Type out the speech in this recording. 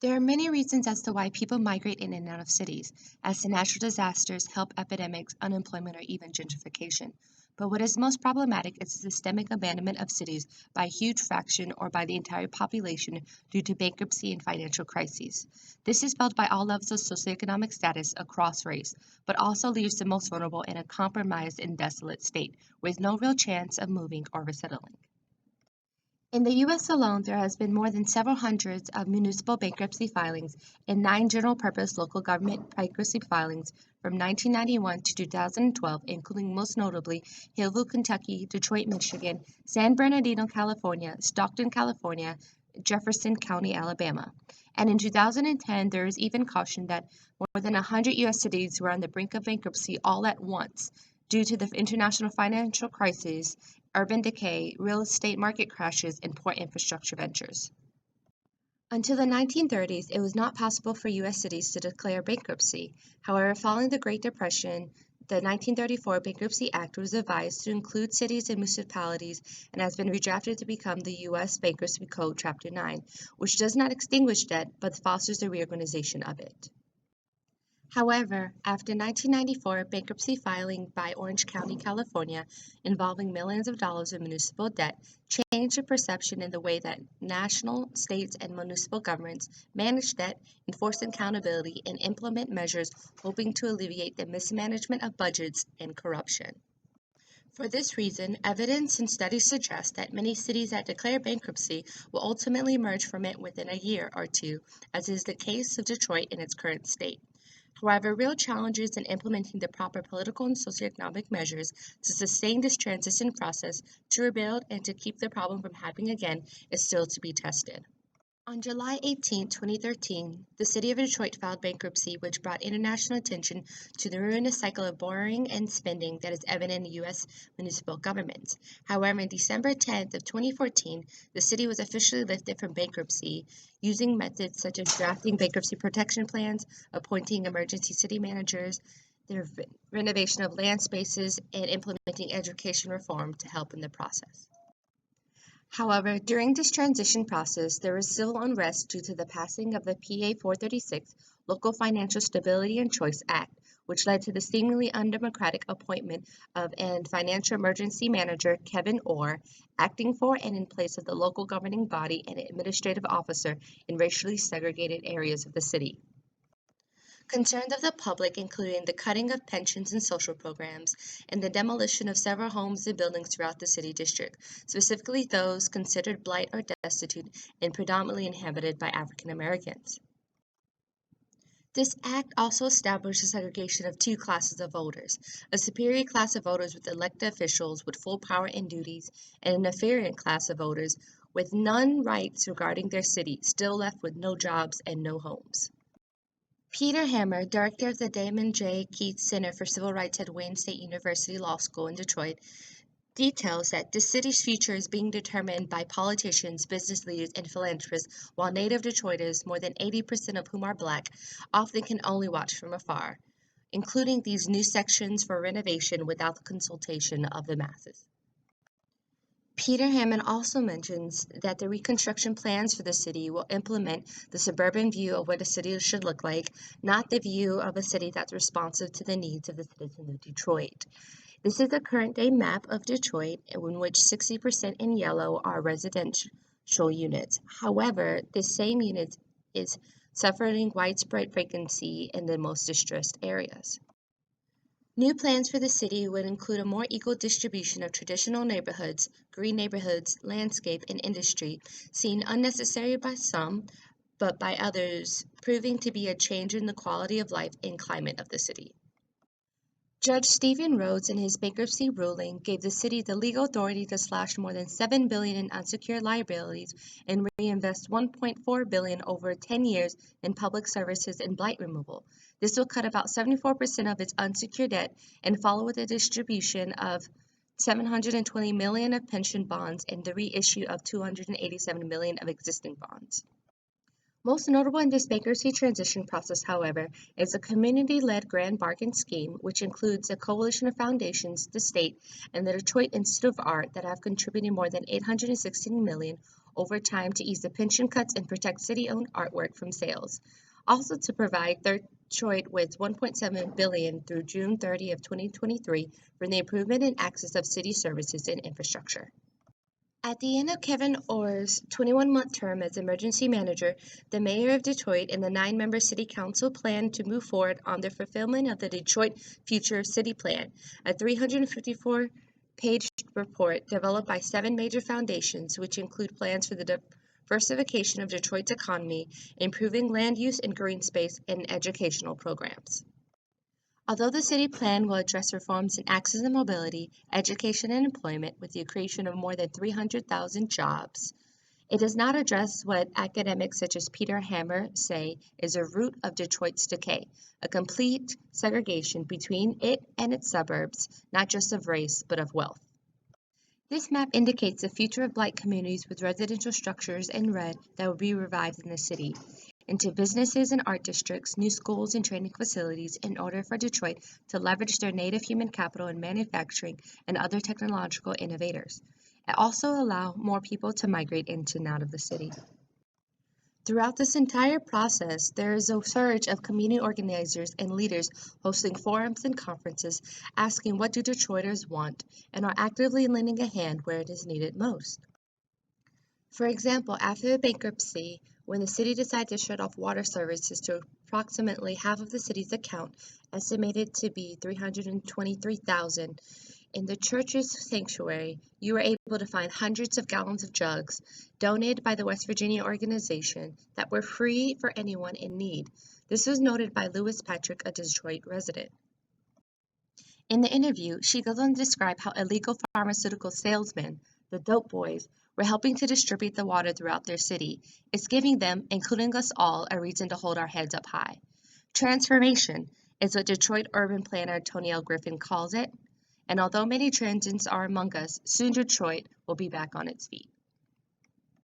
There are many reasons as to why people migrate in and out of cities, as to natural disasters, health epidemics, unemployment, or even gentrification. But what is most problematic is the systemic abandonment of cities by a huge fraction or by the entire population due to bankruptcy and financial crises. This is felt by all levels of socioeconomic status across race, but also leaves the most vulnerable in a compromised and desolate state with no real chance of moving or resettling. In the U.S. alone, there has been more than several hundreds of municipal bankruptcy filings and 9 general-purpose local government bankruptcy filings from 1991 to 2012, including most notably Hillville, Kentucky, Detroit, Michigan, San Bernardino, California, Stockton, California, Jefferson County, Alabama. And in 2010, there is even caution that more than 100 U.S. cities were on the brink of bankruptcy all at once due to the international financial crisis, urban decay, real estate market crashes, and poor infrastructure ventures. Until the 1930s, it was not possible for U.S. cities to declare bankruptcy. However, following the Great Depression, the 1934 Bankruptcy Act was revised to include cities and municipalities and has been redrafted to become the U.S. Bankruptcy Code Chapter 9, which does not extinguish debt but fosters the reorganization of it. However, after 1994 bankruptcy filing by Orange County, California, involving millions of dollars in municipal debt, changed the perception in the way that national, states, and municipal governments manage debt, enforce accountability, and implement measures hoping to alleviate the mismanagement of budgets and corruption. For this reason, evidence and studies suggest that many cities that declare bankruptcy will ultimately emerge from it within a year or two, as is the case of Detroit in its current state. However, real challenges in implementing the proper political and socioeconomic measures to sustain this transition process, to rebuild and to keep the problem from happening again is still to be tested. On July 18, 2013, the city of Detroit filed bankruptcy, which brought international attention to the ruinous cycle of borrowing and spending that is evident in U.S. municipal governments. However, on December 10th of 2014, the city was officially lifted from bankruptcy using methods such as drafting bankruptcy protection plans, appointing emergency city managers, the renovation of land spaces, and implementing education reform to help in the process. However, during this transition process, there was civil unrest due to the passing of the PA 436 Local Financial Stability and Choice Act, which led to the seemingly undemocratic appointment of an financial emergency manager, Kevin Orr, acting for and in place of the local governing body and administrative officer in racially segregated areas of the city. Concerns of the public, including the cutting of pensions and social programs, and the demolition of several homes and buildings throughout the city district, specifically those considered blight or destitute and predominantly inhabited by African Americans. This act also established a segregation of 2 classes of voters, a superior class of voters with elected officials with full power and duties, and an inferior class of voters with none rights regarding their city, still left with no jobs and no homes. Peter Hammer, director of the Damon J. Keith Center for Civil Rights at Wayne State University Law School in Detroit, details that the city's future is being determined by politicians, business leaders, and philanthropists, while native Detroiters, more than 80% of whom are Black, often can only watch from afar, including these new sections for renovation without the consultation of the masses. Peter Hammond also mentions that the reconstruction plans for the city will implement the suburban view of what a city should look like, not the view of a city that's responsive to the needs of the citizens of Detroit. This is a current-day map of Detroit in which 60% in yellow are residential units. However, this same unit is suffering widespread vacancy in the most distressed areas. New plans for the city would include a more equal distribution of traditional neighborhoods, green neighborhoods, landscape, and industry, seen unnecessary by some, but by others proving to be a change in the quality of life and climate of the city. Judge Stephen Rhodes, in his bankruptcy ruling, gave the city the legal authority to slash more than $7 billion in unsecured liabilities and reinvest $1.4 billion over 10 years in public services and blight removal. This will cut about 74% of its unsecured debt and follow with a distribution of $720 million of pension bonds and the reissue of $287 million of existing bonds. Most notable in this bankruptcy transition process, however, is a community-led grand bargain scheme, which includes a coalition of foundations, the state, and the Detroit Institute of Art that have contributed more than $816 million, over time to ease the pension cuts and protect city-owned artwork from sales. Also to provide Detroit with $1.7 billion through June 30 of 2023 for the improvement and access of city services and infrastructure. At the end of Kevin Orr's 21-month term as emergency manager, the mayor of Detroit and the 9-member city council plan to move forward on the fulfillment of the Detroit Future City Plan, a 354-page report developed by 7 major foundations, which include plans for the diversification of Detroit's economy, improving land use and green space, and educational programs. Although the city plan will address reforms in access and mobility, education, and employment with the creation of more than 300,000 jobs, it does not address what academics such as Peter Hammer say is a root of Detroit's decay, a complete segregation between it and its suburbs, not just of race, but of wealth. This map indicates the future of Black communities with residential structures in red that will be revived in the city, into businesses and art districts, new schools and training facilities in order for Detroit to leverage their native human capital in manufacturing and other technological innovators, and also allow more people to migrate into and out of the city. Throughout this entire process, there is a surge of community organizers and leaders hosting forums and conferences asking what do Detroiters want and are actively lending a hand where it is needed most. For example, after the bankruptcy, when the city decided to shut off water services to approximately half of the city's account, estimated to be 323,000, in the church's sanctuary, you were able to find hundreds of gallons of jugs donated by the West Virginia organization that were free for anyone in need. This was noted by Lewis Patrick, a Detroit resident. In the interview, she goes on to describe how illegal pharmaceutical salesmen, the dope boys, were helping to distribute the water throughout their city. It's giving them, including us all, a reason to hold our heads up high. Transformation is what Detroit urban planner Tony L. Griffin calls it, and although many transients are among us, soon Detroit will be back on its feet.